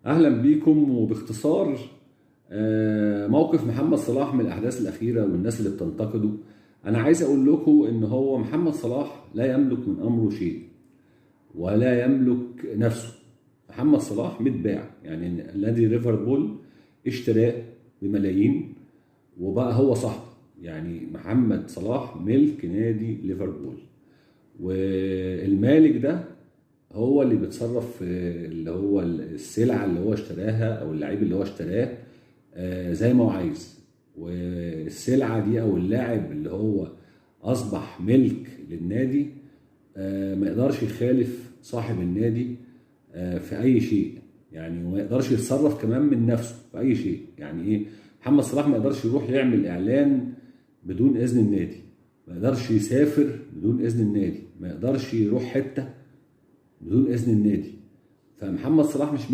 اهلا بيكم. وباختصار موقف محمد صلاح من الاحداث الاخيره والناس اللي بتنتقده. انا عايز اقول لكم ان هو محمد صلاح لا يملك من امره شيء ولا يملك نفسه. محمد صلاح متباع، يعني نادي ليفربول اشتراه بملايين وبقى هو صاحبه. يعني محمد صلاح ملك نادي ليفربول، والمالك ده هو اللي بيتصرف في اللي هو السلعة اللي هو اشتراها أو اللعيب اللي هو اشتراه زي ما هو عايز. والسلعة دي أو اللاعب اللي هو أصبح ملك للنادي ما يقدرش يخالف صاحب النادي في أي شيء. يعني وما يقدرش يتصرف كمان من نفسه في أي شيء. يعني إيه؟ محمد صلاح ما يقدرش يروح يعمل إعلان بدون إذن النادي، ما يقدرش يسافر بدون إذن النادي، ما يقدرش يروح حتة بدون اذن النادي. فمحمد صلاح مش